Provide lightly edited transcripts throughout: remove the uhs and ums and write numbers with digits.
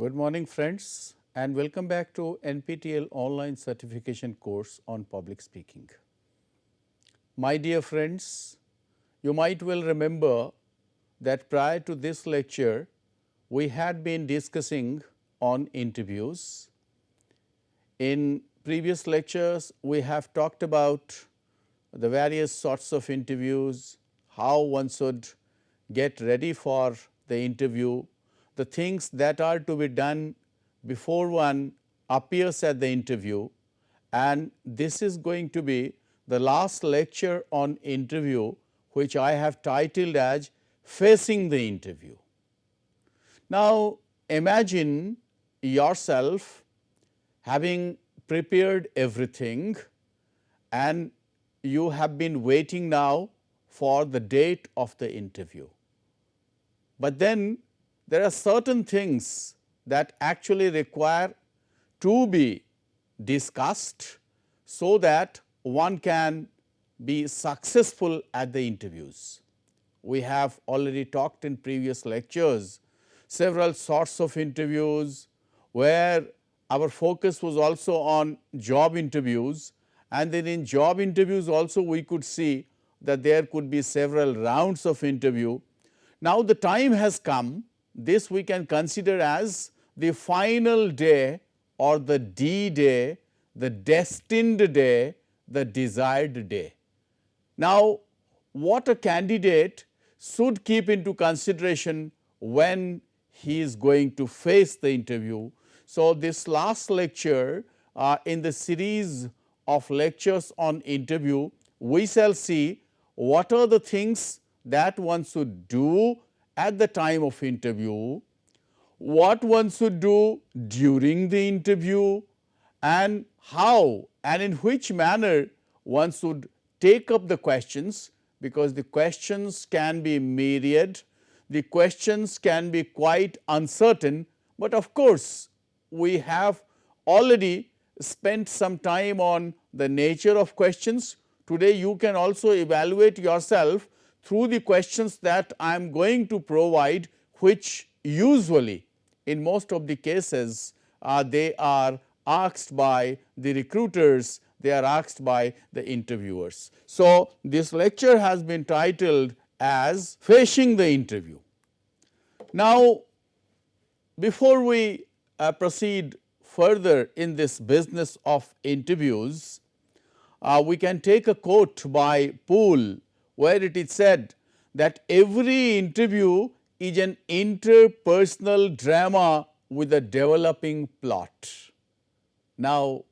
Good morning friends and welcome back to NPTEL online certification course on public speaking. My dear friends, you might well remember that prior to this lecture, we had been discussing on interviews. In previous lectures, we have talked about the various sorts of interviews, how one should get ready for the interview, the things that are to be done before one appears at the interview, and this is going to be the last lecture on interview, which I have titled as Facing the Interview. Now, imagine yourself having prepared everything and you have been waiting now for the date of the interview. But then there are certain things that actually require to be discussed so that one can be successful at the interviews. We have already talked in previous lectures several sorts of interviews where our focus was also on job interviews, and then in job interviews also we could see that there could be several rounds of interview. Now, the time has come, this we can consider as the final day or the D-day, the destined day, the desired day. Now, what a candidate should keep into consideration when he is going to face the interview. So, this last lecture in the series of lectures on interview, we shall see what are the things that one should do at the time of interview, what one should do during the interview, and how and in which manner one should take up the questions, because the questions can be myriad, the questions can be quite uncertain, but of course, we have already spent some time on the nature of questions. Today, you can also evaluate yourself through the questions that I am going to provide, which usually in most of the cases they are asked by the recruiters, they are asked by the interviewers. So, this lecture has been titled as Facing the Interview. Now, before we proceed further in this business of interviews, we can take a quote by Poole, where it is said that every interview is an interpersonal drama with a developing plot. Now,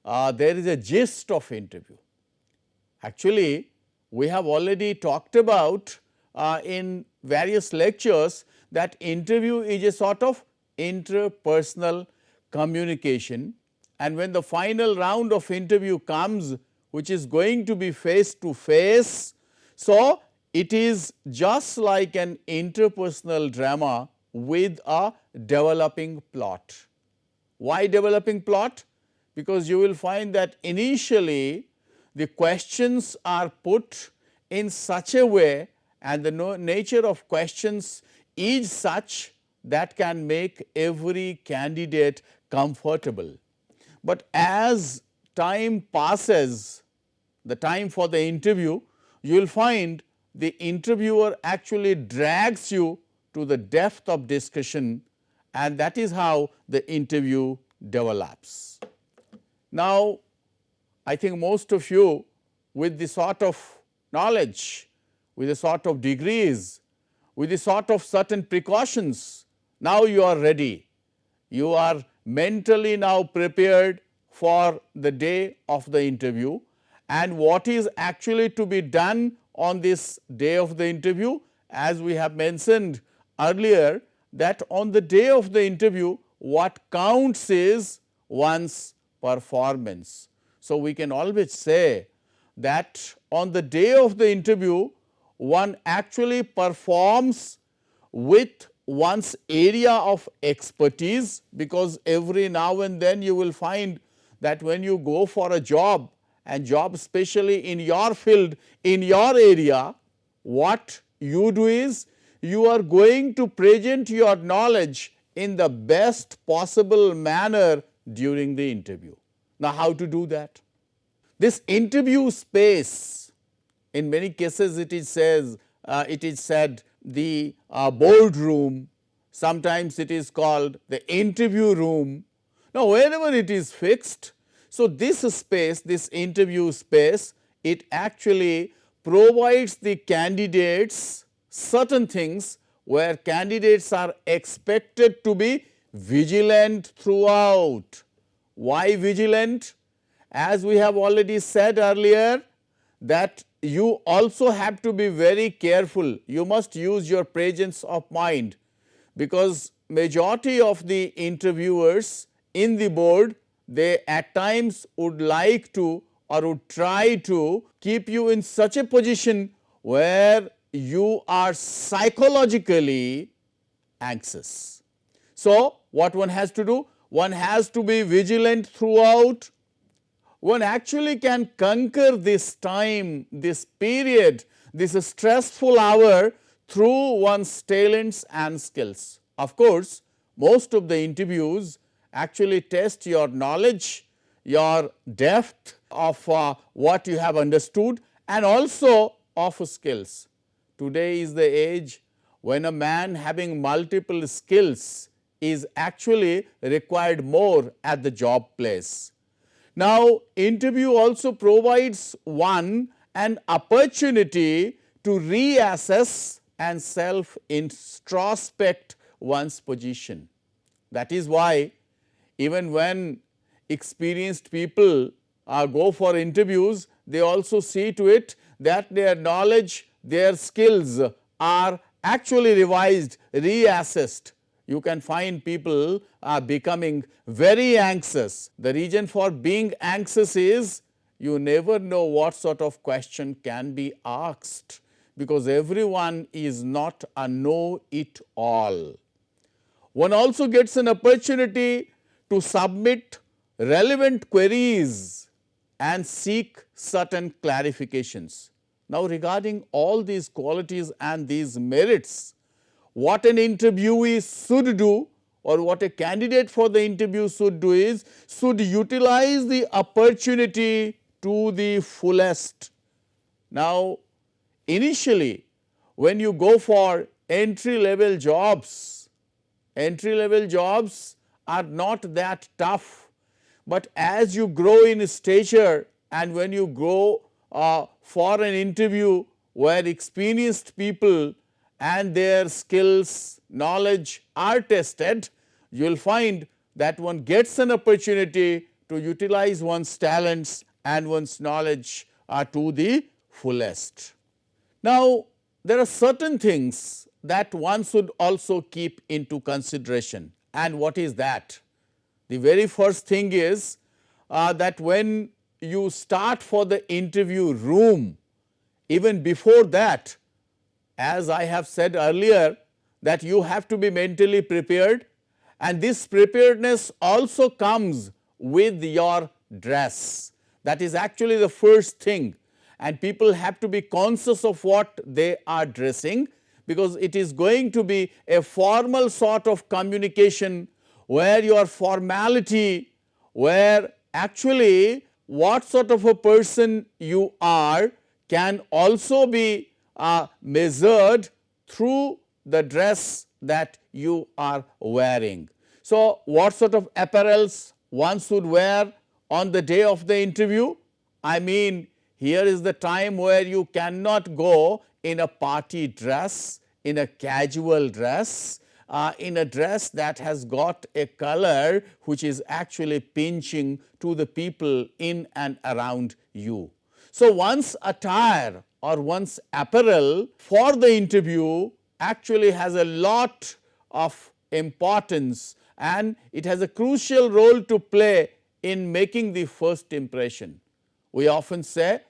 there is a gist of interview. Actually, we have already talked about in various lectures that interview is a sort of interpersonal communication, and when the final round of interview comes, which is going to be face to face, so it is just like an interpersonal drama with a developing plot. Why developing plot? Because you will find that initially the questions are put in such a way and the nature of questions is such that can make every candidate comfortable. But as time passes, the time for the interview, you will find the interviewer actually drags you to the depth of discussion, and that is how the interview develops. Now, I think most of you with the sort of knowledge, with the sort of degrees, with the sort of certain precautions, now you are ready. You are mentally now prepared for the day of the interview, and what is actually to be done on this day of the interview, as we have mentioned earlier, that on the day of the interview what counts is one's performance. So, we can always say that on the day of the interview one actually performs with one's area of expertise, because every now and then you will find that when you go for a job, and job especially in your field, in your area, what you do is you are going to present your knowledge in the best possible manner during the interview. Now, how to do that? This interview space, in many cases it is said the boardroom, sometimes it is called the interview room. Now, wherever it is fixed, so this space, this interview space, it actually provides the candidates certain things where candidates are expected to be vigilant throughout. Why vigilant? As we have already said earlier, that you also have to be very careful. You must use your presence of mind, because majority of the interviewers in the board, they at times would like to or would try to keep you in such a position where you are psychologically anxious. So, what one has to do? One has to be vigilant throughout. One actually can conquer this time, this period, this stressful hour through one's talents and skills. Of course, most of the interviews actually test your knowledge, your depth of what you have understood, and also of skills. Today is the age when a man having multiple skills is actually required more at the job place. Now, interview also provides one an opportunity to reassess and self-introspect one's position. That is why even when experienced people go for interviews, they also see to it that their knowledge, their skills are actually revised, reassessed. You can find people becoming very anxious. The reason for being anxious is you never know what sort of question can be asked, because everyone is not a know-it-all. One also gets an opportunity to submit relevant queries and seek certain clarifications. Now, regarding all these qualities and these merits, what an interviewee should do, or what a candidate for the interview should do is, should utilize the opportunity to the fullest. Now, initially when you go for entry level jobs are not that tough, but as you grow in stature and when you go for an interview where experienced people and their skills, knowledge are tested, you will find that one gets an opportunity to utilize one's talents and one's knowledge to the fullest. Now, there are certain things that one should also keep into consideration, and what is that? The very first thing is that when you start for the interview room, even before that, as I have said earlier, that you have to be mentally prepared, and this preparedness also comes with your dress. That is actually the first thing, and people have to be conscious of what they are dressing, because it is going to be a formal sort of communication where your formality, where actually what sort of a person you are can also be measured through the dress that you are wearing. So, what sort of apparels one should wear on the day of the interview? I mean, here is the time where you cannot go in a party dress, in a casual dress, in a dress that has got a color which is actually pinching to the people in and around you. So, one's attire or one's apparel for the interview actually has a lot of importance, and it has a crucial role to play in making the first impression. We often say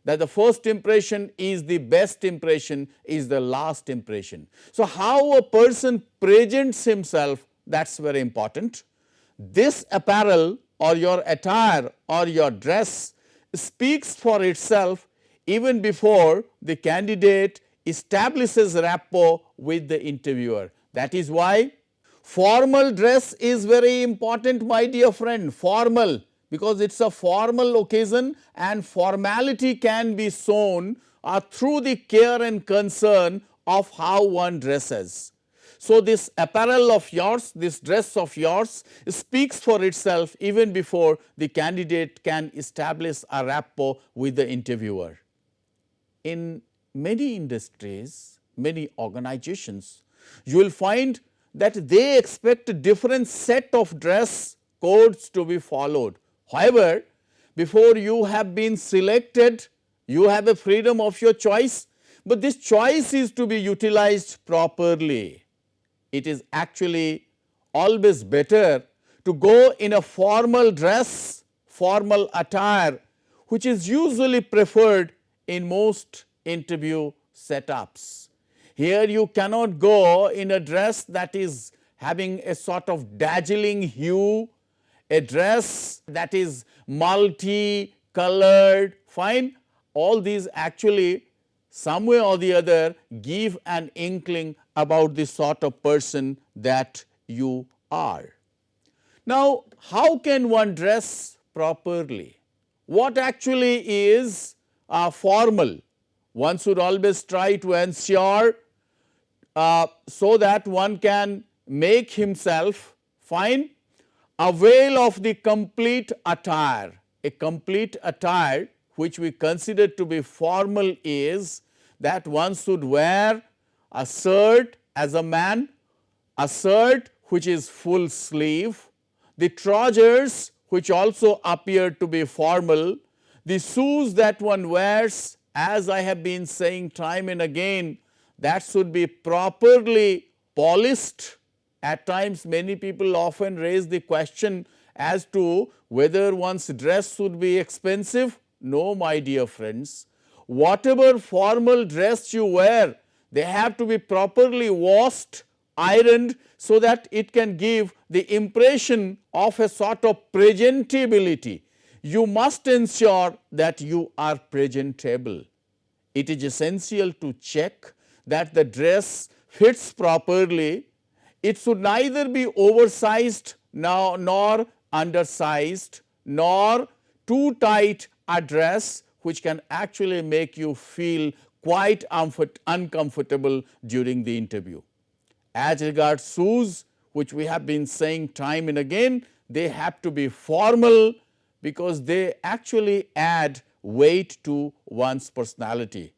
that the first impression is the best impression, is the last impression. So, how a person presents himself, that is very important. This apparel or your attire or your dress speaks for itself even before the candidate establishes rapport with the interviewer. That is why Formal dress is very important, my dear friend, formal, because it is a formal occasion and formality can be shown through the care and concern of how one dresses. So, this apparel of yours, this dress of yours speaks for itself even before the candidate can establish a rapport with the interviewer. In many industries, many organizations, you will find that they expect a different set of dress codes to be followed. However, before you have been selected, you have a freedom of your choice, but this choice is to be utilized properly. It is actually always better to go in a formal dress, formal attire, which is usually preferred in most interview setups. Here you cannot go in a dress that is having a sort of dazzling hue, a dress that is multi-colored, fine. All these actually some way or the other give an inkling about the sort of person that you are. Now, how can one dress properly? What actually is formal? One should always try to ensure so that one can make himself fine, avail of the complete attire. A complete attire which we consider to be formal is that one should wear a shirt as a man, a shirt which is full sleeve, the trousers which also appear to be formal, the shoes that one wears, as I have been saying time and again, that should be properly polished. At times many people often raise the question as to whether one's dress should be expensive. No, my dear friends, whatever formal dress you wear, they have to be properly washed, ironed, so that it can give the impression of a sort of presentability. You must ensure that you are presentable. It is essential to check that the dress fits properly. It should neither be oversized nor undersized, nor too tight a dress which can actually make you feel quite uncomfortable during the interview. As regards shoes, which we have been saying time and again, they have to be formal because they actually add weight to one's personality.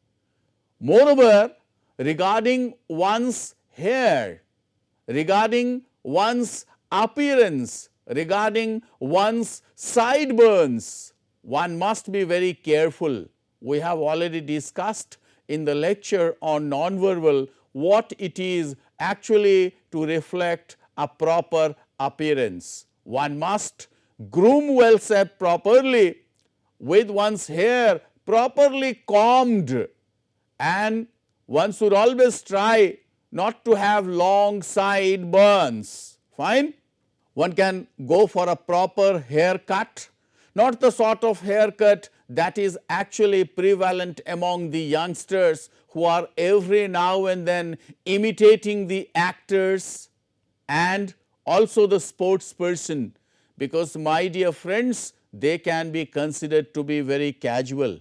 Moreover, regarding one's hair, regarding one's appearance, regarding one's sideburns, one must be very careful. We have already discussed in the lecture on nonverbal what it is actually to reflect a proper appearance. One must groom oneself properly with one's hair properly combed, and one should always try not to have long sideburns. Fine. One can go for a proper haircut, not the sort of haircut that is actually prevalent among the youngsters who are every now and then imitating the actors and also the sports person, because my dear friends, they can be considered to be very casual.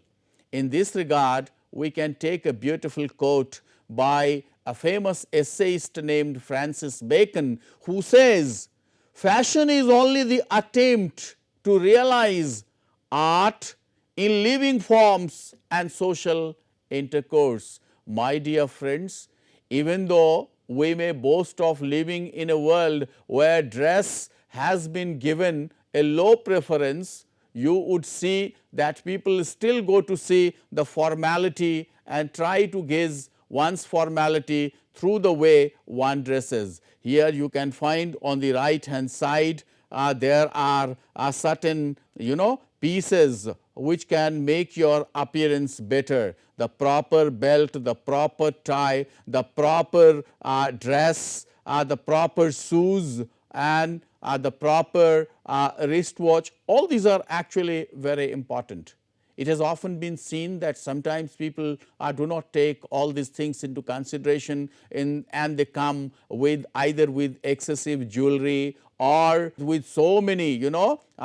In this regard, we can take a beautiful quote by a famous essayist named Francis Bacon, who says, "Fashion is only the attempt to realize art in living forms and social intercourse." My dear friends, even though we may boast of living in a world where dress has been given a low preference, you would see that people still go to see the formality and try to gauge one's formality through the way one dresses. Here you can find on the right hand side there are certain pieces which can make your appearance better. The proper belt, the proper tie, the proper dress, the proper shoes, and the proper wristwatch, all these are actually very important. it has often been seen that sometimes people do not take all these things into consideration and they come with either with excessive jewelry or with so many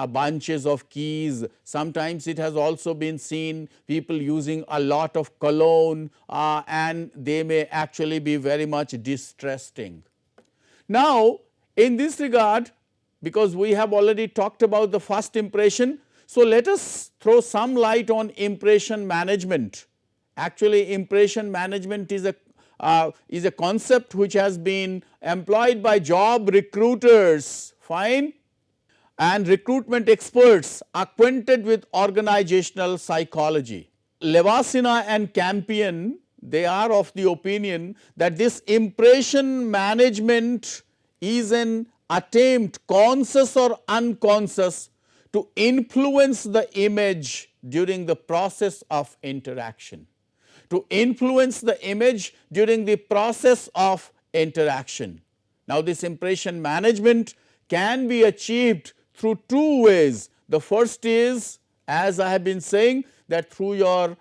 bunches of keys. Sometimes it has also been seen people using a lot of cologne and they may actually be very much distressing. Now, in this regard, because we have already talked about the first impression, so let us throw some light on impression management. Actually, impression management is a concept which has been employed by job recruiters, fine, and recruitment experts acquainted with organizational psychology. Levasina and Campion, they are of the opinion that this impression management is an attempt, conscious or unconscious, to influence the image during the process of interaction. To influence the image during the process of interaction. Now, this impression management can be achieved through two ways. The first is, as I have been saying, that through your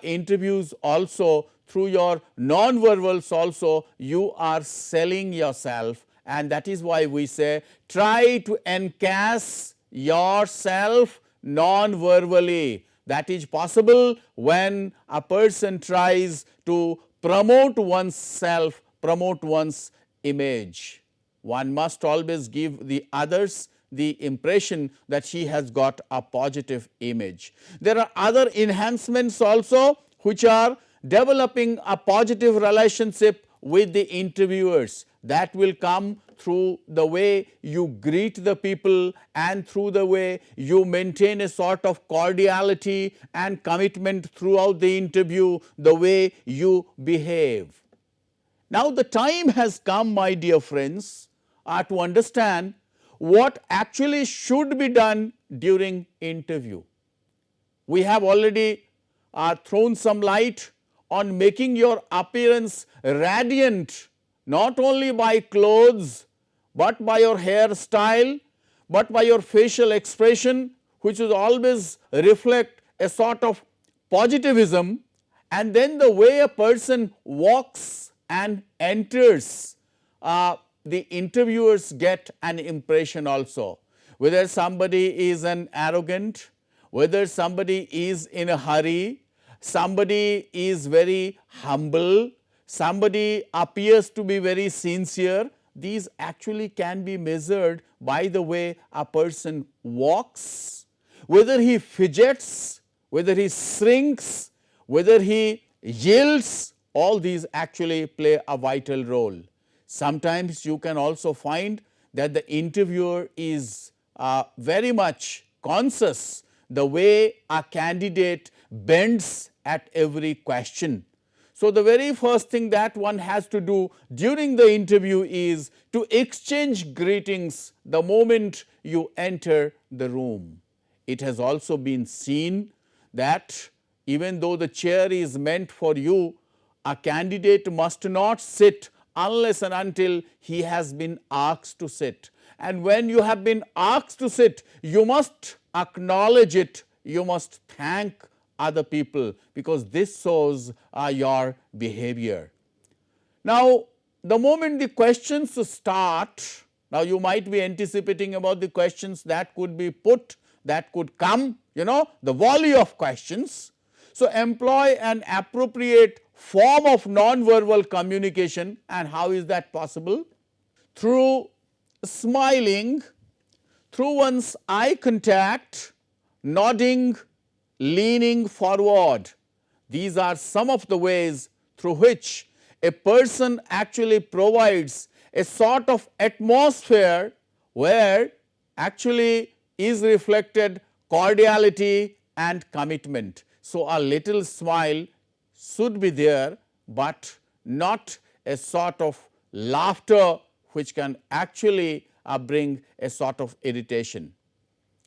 interviews also, through your non-verbals also, you are selling yourself, and that is why we say try to encase yourself non-verbally. That is possible when a person tries to promote one's self, promote one's image. One must always give the others the impression that he has got a positive image. There are other enhancements also which are developing a positive relationship with the interviewers. That will come through the way you greet the people and through the way you maintain a sort of cordiality and commitment throughout the interview, the way you behave. Now, the time has come, my dear friends, to understand what actually should be done during interview. We have already thrown some light on making your appearance radiant, not only by clothes, but by your hairstyle, but by your facial expression, which will always reflect a sort of positivism, and then the way a person walks and enters, the interviewers get an impression also. Whether somebody is an arrogant, whether somebody is in a hurry, somebody is very humble, somebody appears to be very sincere, these actually can be measured by the way a person walks, whether he fidgets, whether he shrinks, whether he yields, all these actually play a vital role. Sometimes you can also find that the interviewer is very much conscious the way a candidate bends at every question. So, the very first thing that one has to do during the interview is to exchange greetings the moment you enter the room. It has also been seen that even though the chair is meant for you, a candidate must not sit unless and until he has been asked to sit. And when you have been asked to sit, you must acknowledge it, you must thank other people, because this shows your behavior. Now, the moment the questions start, now you might be anticipating about the questions that could be put, that could come, the volley of questions. So, employ an appropriate form of non-verbal communication, and how is that possible? Through smiling, through one's eye contact, nodding, leaning forward. These are some of the ways through which a person actually provides a sort of atmosphere where actually is reflected cordiality and commitment. So, a little smile should be there, but not a sort of laughter which can actually bring a sort of irritation.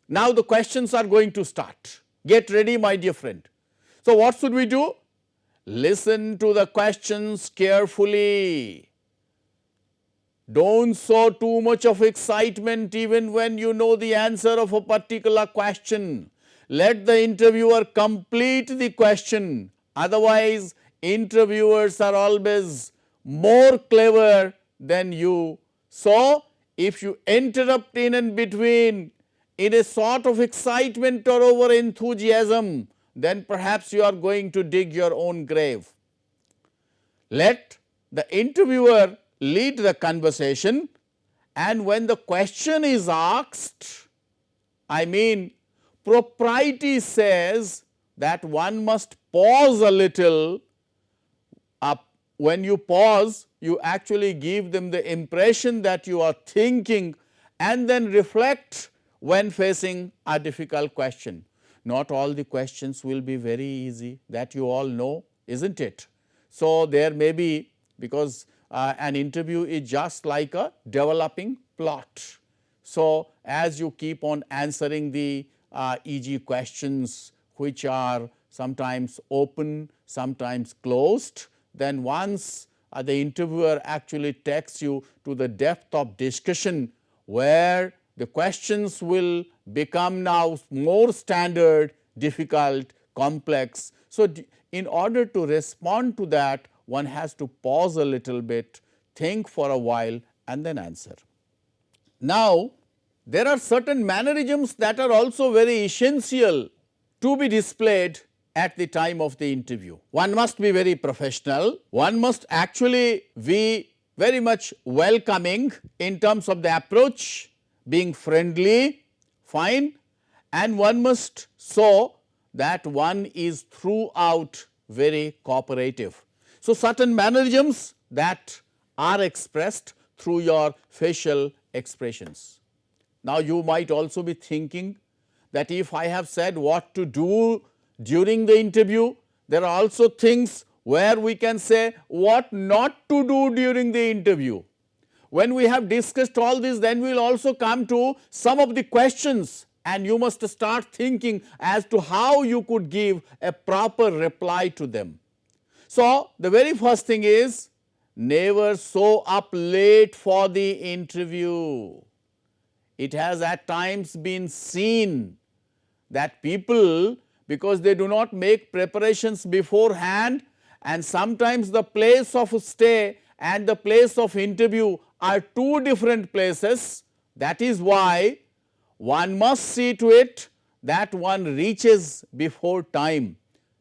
Now, the questions are going to start. Get ready, my dear friend. So, what should we do? Listen to the questions carefully. Don't show too much of excitement even when you know the answer of a particular question. let the interviewer complete the question. Otherwise, interviewers are always more clever than you. So, if you interrupt in and between in a sort of excitement or over enthusiasm, then perhaps you are going to dig your own grave. Let the interviewer lead the conversation, and when the question is asked, I mean, propriety says that one must pause a little. When you pause, you actually give them the impression that you are thinking and then reflect when facing a difficult question. Not all the questions will be very easy, that you all know, isn't it? So, there may be, because an interview is just like a developing plot. So, as you keep on answering the easy questions which are sometimes open, sometimes closed, then once the interviewer actually takes you to the depth of discussion where the questions will become now more standard, difficult, complex. So, in order to respond to that, one has to pause a little bit, think for a while and then answer. Now, there are certain mannerisms that are also very essential to be displayed at the time of the interview. One must be very professional, one must actually be very much welcoming in terms of the approach, being friendly, fine, and one must show that one is throughout very cooperative. So, certain mannerisms that are expressed through your facial expressions. Now, you might also be thinking that if I have said what to do during the interview, there are also things where we can say what not to do during the interview. When we have discussed all this, then we will also come to some of the questions, and you must start thinking as to how you could give a proper reply to them. So, the very first thing is never show up late for the interview. It has at times been seen that people, because they do not make preparations beforehand, and sometimes the place of stay and the place of interview are two different places. That is why one must see to it that one reaches before time.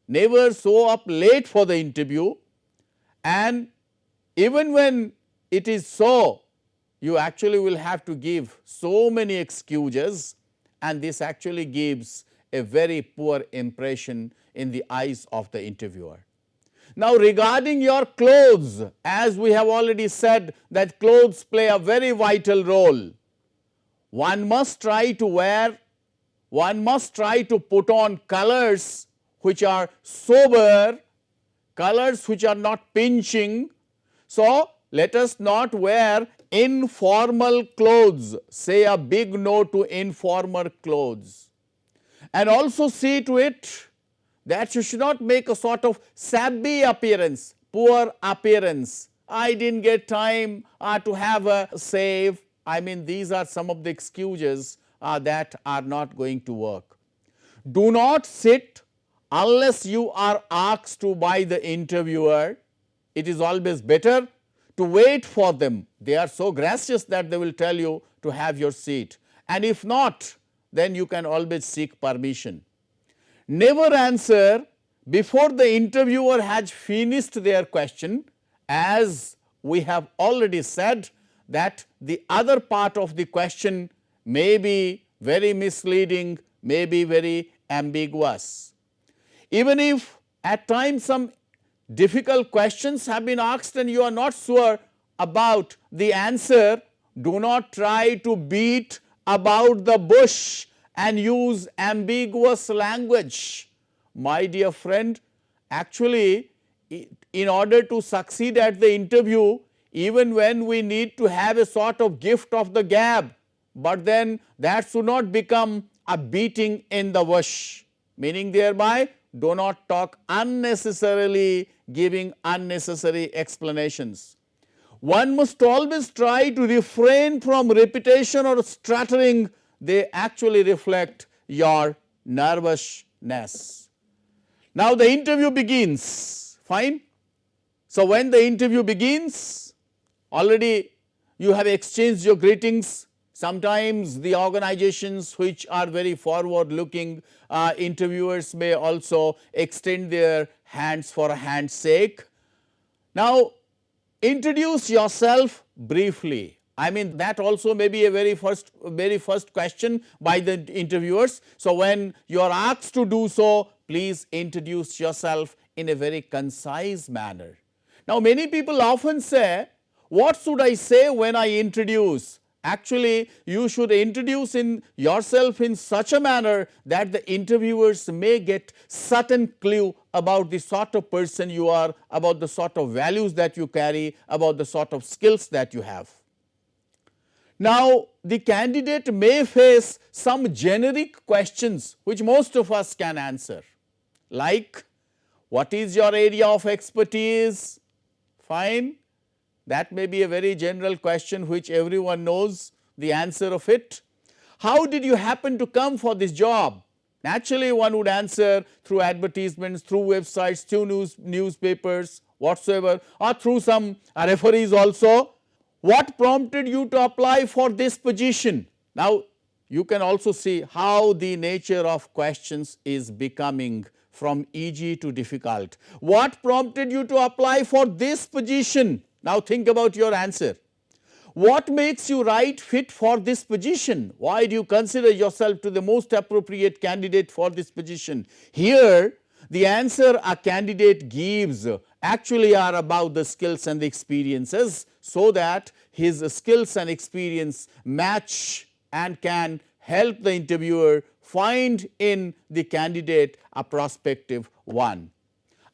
Never show up late for the interview, and even when it is so, you actually will have to give so many excuses, and this actually gives a very poor impression in the eyes of the interviewer. Now, regarding your clothes, as we have already said that clothes play a very vital role. One must try to put on colors which are sober, colors which are not pinching. So, let us not wear informal clothes, say a big no to informal clothes. And also see to it that you should not make a sort of shabby appearance, poor appearance. I didn't get time to have a shave. I mean, these are some of the excuses that are not going to work. Do not sit unless you are asked to by the interviewer. It is always better to wait for them. They are so gracious that they will tell you to have your seat, and if not, then you can always seek permission. Never answer before the interviewer has finished their question, as we have already said that the other part of the question may be very misleading, may be very ambiguous. Even if at times some difficult questions have been asked and you are not sure about the answer, do not try to beat about the bush and use ambiguous language. My dear friend, actually, in order to succeed at the interview, even when we need to have a sort of gift of the gab, but then that should not become a beating in the bush, meaning thereby do not talk unnecessarily, giving unnecessary explanations. One must always try to refrain from repetition or stuttering. They actually reflect your nervousness. Now the interview begins, fine. So when the interview begins, already you have exchanged your greetings. Sometimes the organizations which are very forward looking interviewers may also extend their hands for a handshake. Now introduce yourself briefly. I mean, that also may be a very first question by the interviewers. So when you are asked to do so, please introduce yourself in a very concise manner. Now many people often say, what should I say when I introduce? Actually, you should introduce yourself in such a manner that the interviewers may get certain clue about the sort of person you are, about the sort of values that you carry, about the sort of skills that you have. Now, the candidate may face some generic questions which most of us can answer, like, what is your area of expertise? Fine. That may be a very general question which everyone knows the answer of it. How did you happen to come for this job? Naturally, one would answer through advertisements, through websites, through newspapers, whatsoever, or through some referees also. What prompted you to apply for this position? Now, you can also see how the nature of questions is becoming from easy to difficult. What prompted you to apply for this position? Now think about your answer. What makes you right fit for this position? Why do you consider yourself to the most appropriate candidate for this position? Here, the answer a candidate gives actually are about the skills and the experiences, so that his skills and experience match and can help the interviewer find in the candidate a prospective one.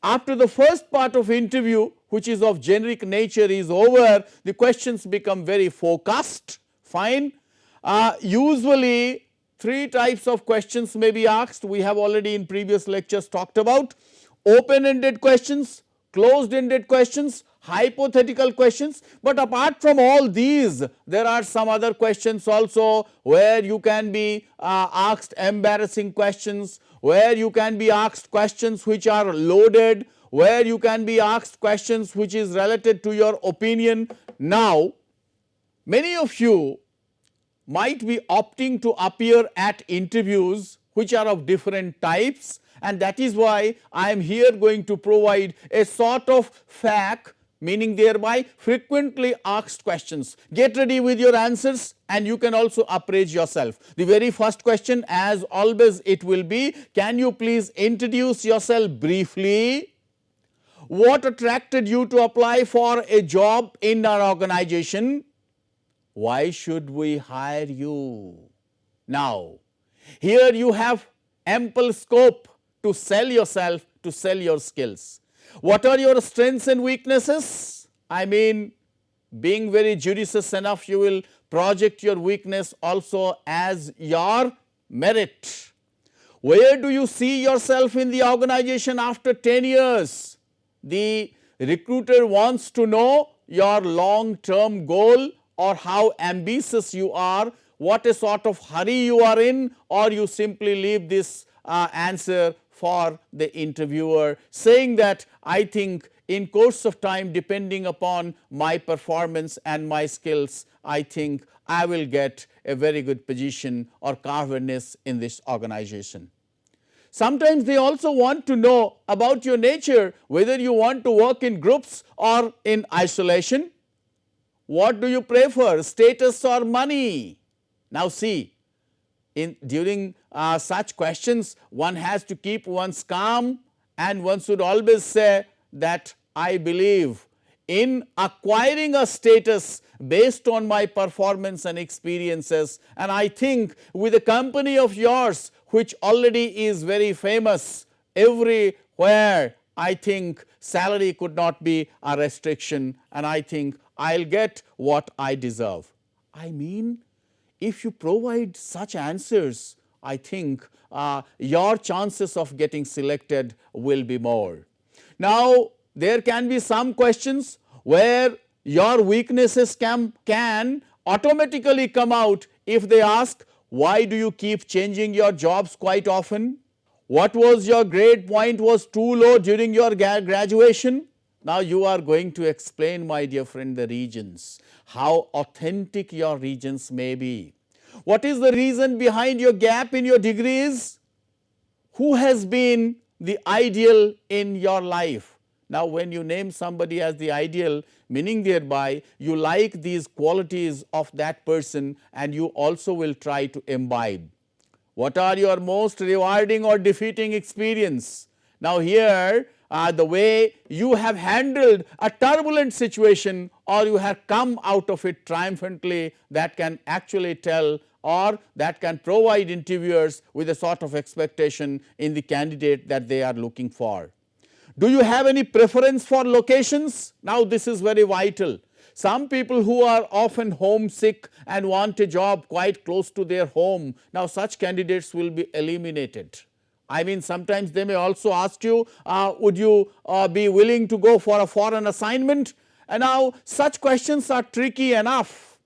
After the first part of interview, which is of generic nature, is over, the questions become very focused, fine. Usually 3 types of questions may be asked. We have already in previous lectures talked about open-ended questions, closed-ended questions, hypothetical questions. But apart from all these, there are some other questions also where you can be asked embarrassing questions, where you can be asked questions which are loaded, where you can be asked questions which is related to your opinion. Now, many of you might be opting to appear at interviews which are of different types, and that is why I am here going to provide a sort of FAQ, meaning thereby frequently asked questions. Get ready with your answers and you can also appraise yourself. The very first question, as always it will be, can you please introduce yourself briefly? What attracted you to apply for a job in our organization? Why should we hire you? Now, here you have ample scope to sell yourself, to sell your skills. What are your strengths and weaknesses? I mean, being very judicious enough, you will project your weakness also as your merit. Where do you see yourself in the organization after 10 years? The recruiter wants to know your long-term goal, or how ambitious you are, what a sort of hurry you are in, or you simply leave this answer for the interviewer, saying that I think in course of time, depending upon my performance and my skills, I think I will get a very good position or carve-a-nest in this organization. Sometimes they also want to know about your nature, whether you want to work in groups or in isolation. What do you prefer, status or money? Now see, during such questions, one has to keep one's calm, and one should always say that I believe in acquiring a status based on my performance and experiences, and I think with a company of yours which already is very famous everywhere, I think salary could not be a restriction, and I think I'll get what I deserve. I mean, if you provide such answers, I think your chances of getting selected will be more. Now, there can be some questions where your weaknesses can automatically come out if they ask, Why do you keep changing your jobs quite often? What was your grade point was too low during your graduation? Now you are going to explain, my dear friend, the reasons, how authentic your reasons may be. What is the reason behind your gap in your degrees? Who has been the ideal in your life? Now when you name somebody as the ideal, meaning thereby you like these qualities of that person and you also will try to imbibe. What are your most rewarding or defeating experience? Now here the way you have handled a turbulent situation or you have come out of it triumphantly, that can actually tell or that can provide interviewers with a sort of expectation in the candidate that they are looking for. Do you have any preference for locations? Now this is very vital. Some people who are often homesick and want a job quite close to their home, now such candidates will be eliminated. I mean, sometimes they may also ask you, would you be willing to go for a foreign assignment? And now such questions are tricky enough.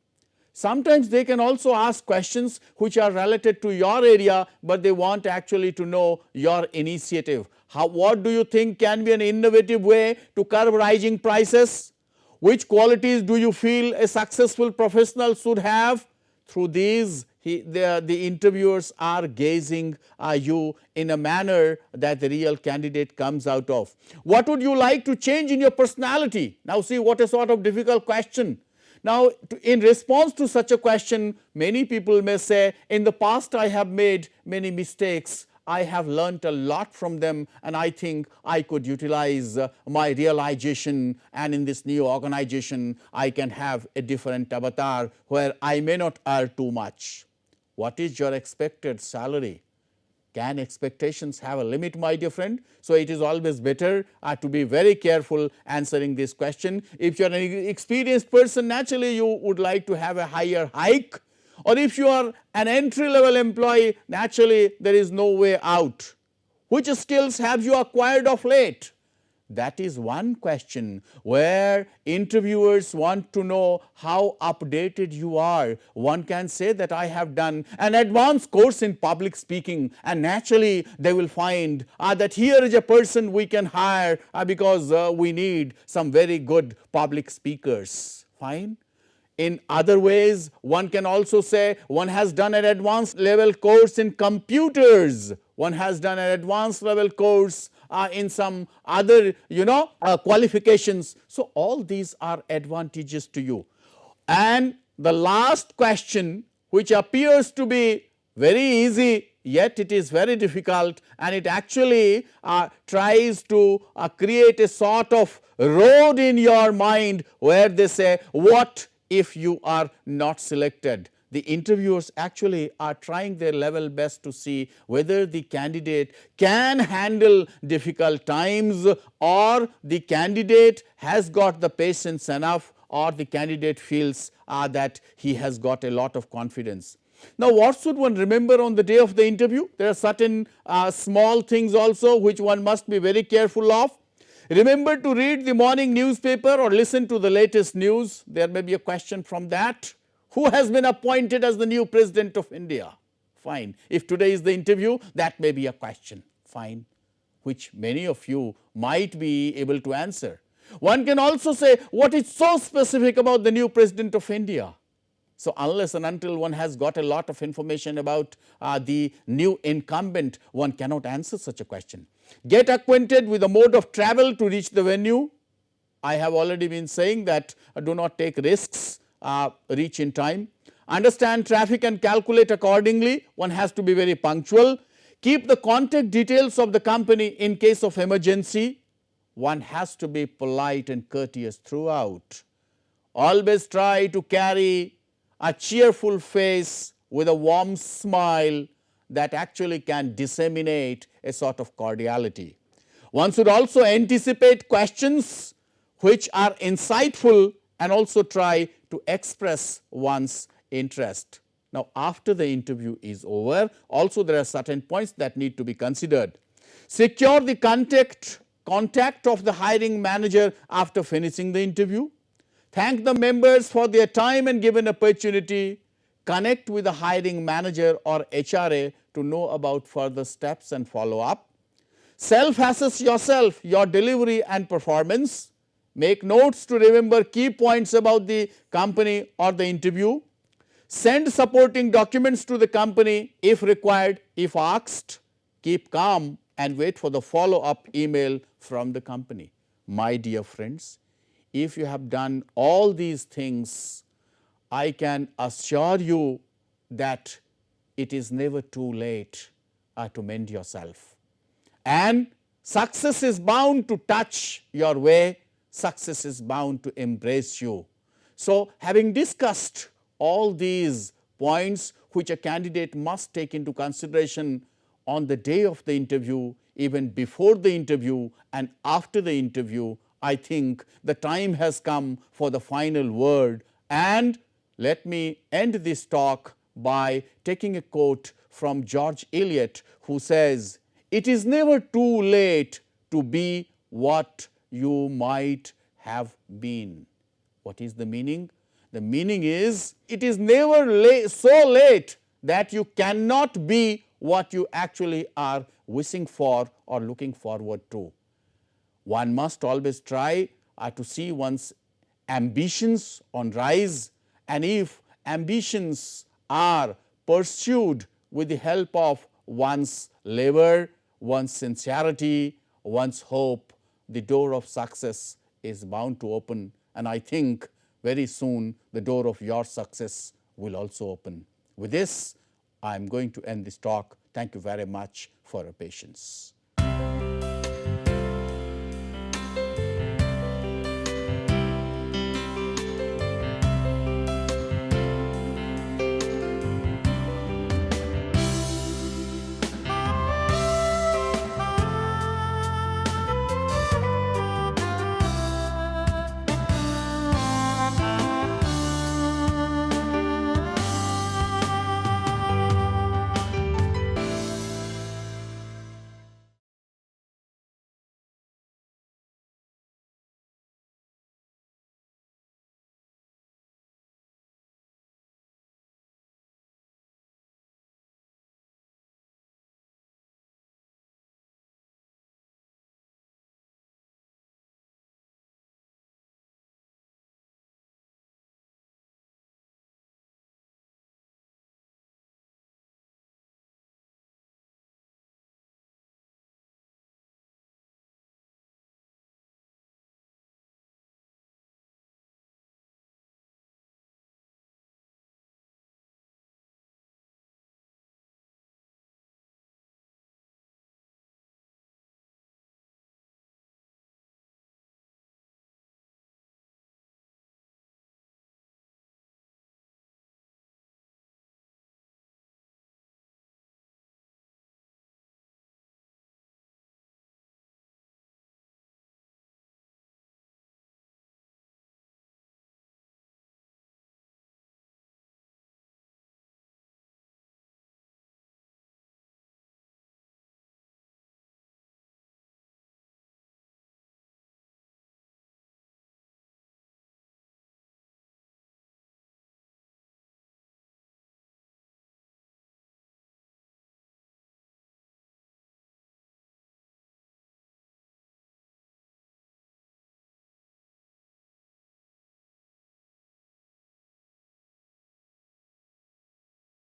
Sometimes they can also ask questions which are related to your area, but they want actually to know your initiative. What do you think can be an innovative way to curb rising prices? Which qualities do you feel a successful professional should have? Through these, the interviewers are gauging you in a manner that the real candidate comes out of. What would you like to change in your personality? Now see what a sort of difficult question. Now in response to such a question, many people may say, in the past I have made many mistakes. I have learnt a lot from them and I think I could utilize my realization, and in this new organization I can have a different avatar where I may not earn too much. What is your expected salary? Can expectations have a limit, my dear friend? So it is always better to be very careful answering this question. If you are an experienced person, naturally you would like to have a higher hike. Or if you are an entry level employee, naturally there is no way out. Which skills have you acquired of late? That is one question where interviewers want to know how updated you are. One can say that I have done an advanced course in public speaking, and naturally they will find that here is a person we can hire because we need some very good public speakers. Fine. In other ways, one can also say one has done an advanced level course in computers, one has done an advanced level course in some other qualifications. So all these are advantages to you. And the last question, which appears to be very easy, yet it is very difficult, and it actually tries to create a sort of road in your mind where they say, what if you are not selected? The interviewers actually are trying their level best to see whether the candidate can handle difficult times, or the candidate has got the patience enough, or the candidate feels that he has got a lot of confidence. Now what should one remember on the day of the interview? There are certain small things also which one must be very careful of. Remember to read the morning newspaper or listen to the latest news. There may be a question from that. Who has been appointed as the new President of India? Fine. If today is the interview, that may be a question. Fine. Which many of you might be able to answer. One can also say, what is so specific about the new President of India? So unless and until one has got a lot of information about the new incumbent, one cannot answer such a question. Get acquainted with the mode of travel to reach the venue. I have already been saying that do not take risks, reach in time. Understand traffic and calculate accordingly. One has to be very punctual. Keep the contact details of the company in case of emergency. One has to be polite and courteous throughout. Always try to carry a cheerful face with a warm smile that actually can disseminate a sort of cordiality. One should also anticipate questions which are insightful and also try to express one's interest. Now after the interview is over, also there are certain points that need to be considered. Secure the contact of the hiring manager after finishing the interview. Thank the members for their time and given opportunity. connect with the hiring manager or HRA to know about further steps and follow up. Self-assess yourself, your delivery and performance. Make notes to remember key points about the company or the interview. Send supporting documents to the company if required, if asked. Keep calm and wait for the follow-up email from the company. My dear friends, if you have done all these things, I can assure you that it is never too late to mend yourself. And success is bound to touch your way, success is bound to embrace you. So, having discussed all these points which a candidate must take into consideration on the day of the interview, even before the interview and after the interview, I think the time has come for the final word. And let me end this talk by taking a quote from George Eliot, who says, "It is never too late to be what you might have been." What is the meaning? The meaning is, it is never so late that you cannot be what you actually are wishing for or looking forward to. One must always try to see one's ambitions on rise, and if ambitions are pursued with the help of one's labor, one's sincerity, one's hope, the door of success is bound to open, and I think very soon the door of your success will also open. With this, I am going to end this talk. Thank you very much for your patience.